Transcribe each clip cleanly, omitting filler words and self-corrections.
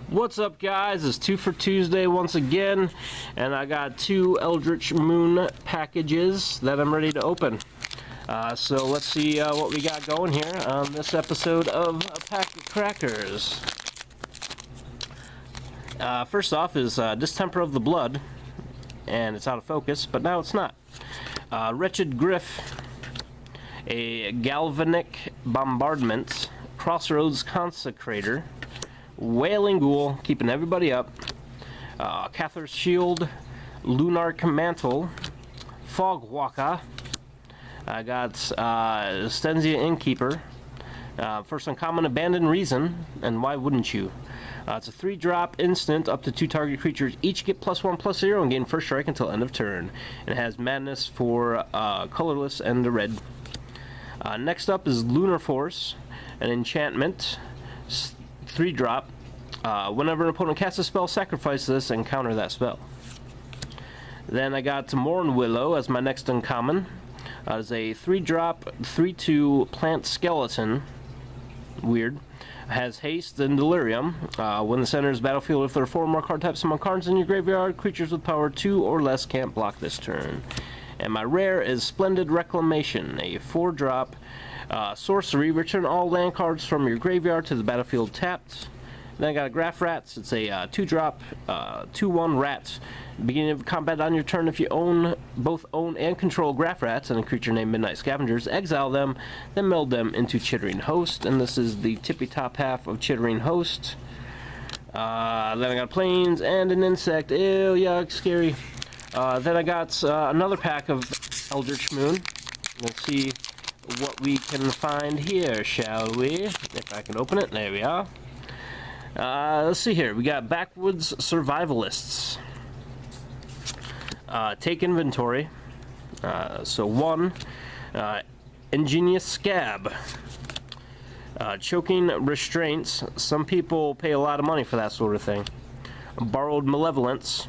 What's up, guys? It's 2 for Tuesday once again, and I got two Eldritch Moon packages that I'm ready to open. So let's see what we got going here on this episode of PackCrackers. First off is Distemper of the Blood, and it's out of focus, but now it's not. Wretched Griff, a Galvanic Bombardment, Crossroads Consecrator, Wailing Ghoul, keeping everybody up, Cather's Shield, Lunarch Mantle, Fogwalker. I got Stenzia Innkeeper, first uncommon Abandoned Reason, and why wouldn't you? It's a 3-drop instant, up to 2 target creatures each get +1/+0 and gain first strike until end of turn. And it has Madness for colorless and the red. Next up is Lunar Force, an enchantment, 3-drop. Whenever an opponent casts a spell, sacrifice this and counter that spell. Then I got Morn Willow as my next uncommon. It's a 3-drop, 3/2 plant skeleton. Weird. Has haste and delirium. When the center is battlefield, if there are 4 or more card types among cards in your graveyard, creatures with power 2 or less can't block this turn. And my rare is Splendid Reclamation, a 4-drop sorcery. Return all land cards from your graveyard to the battlefield tapped. Then I got a Graph Rats. It's a 2-drop, 2/1 rat. Beginning of combat on your turn, if you both own and control Graph Rats and a creature named Midnight Scavengers, exile them, then meld them into Chittering Host. And this is the tippy-top half of Chittering Host. Then I got Plains and an Insect. Ew, yuck, scary. Then I got another pack of Eldritch Moon. Let's see what we can find here, shall we? If I can open it. There we are. Let's see here. We got Backwoods Survivalists. Take inventory. So 1. Ingenious Scab. Choking Restraints. Some people pay a lot of money for that sort of thing. Borrowed Malevolence.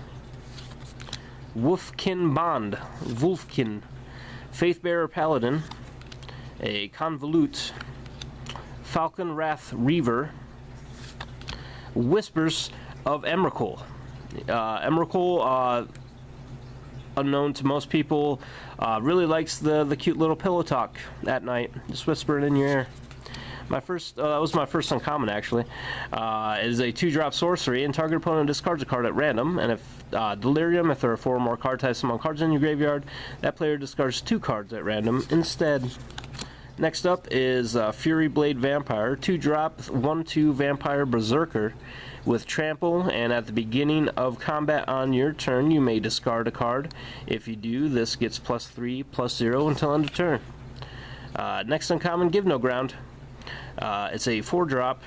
Wolfkin Bond. Wolfkin. Faithbearer Paladin. A Convolute. Falcon Wrath Reaver. Whispers of Emrakul. Emrakul, unknown to most people, really likes the cute little pillow talk at night, just whispering in your ear. That was my first uncommon, actually. It is a 2-drop sorcery, and target opponent discards a card at random, and if Delirium, if there are 4 or more card types among cards in your graveyard, that player discards 2 cards at random instead. Next up is Fury Blade Vampire, 2-drop, 1/2 Vampire Berserker with Trample, and at the beginning of combat on your turn, you may discard a card. If you do, this gets +3/+0 until end of turn. Next uncommon, Give No Ground. It's a 4-drop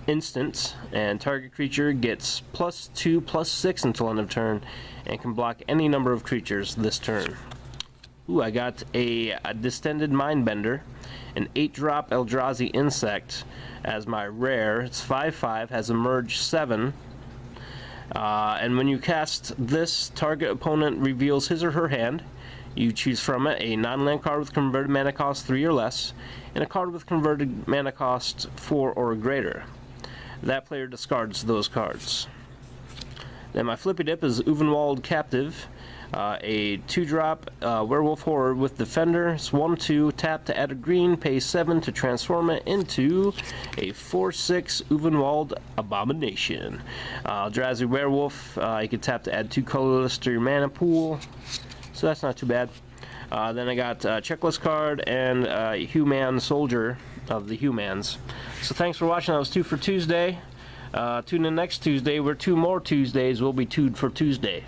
instant, and target creature gets +2/+6 until end of turn, and can block any number of creatures this turn. Ooh, I got a Distended Mindbender, an 8-drop Eldrazi Insect as my rare. It's 5/5, has a Merge 7. And when you cast this, target opponent reveals his or her hand. You choose from it a non-land card with converted mana cost 3 or less, and a card with converted mana cost 4 or greater. That player discards those cards. Then my Flippy Dip is Uvenwald Captive. A 2-drop Werewolf Horror with Defender. It's 1/2, tap to add a green, pay 7 to transform it into a 4/6 Uvenwald Abomination. Eldrazi Werewolf, you can tap to add 2 colorless to your mana pool, so that's not too bad. Then I got a Checklist card and Human Soldier of the Humans. So thanks for watching. That was 2 for Tuesday. Tune in next Tuesday, where 2 more Tuesdays will be 2 for Tuesday.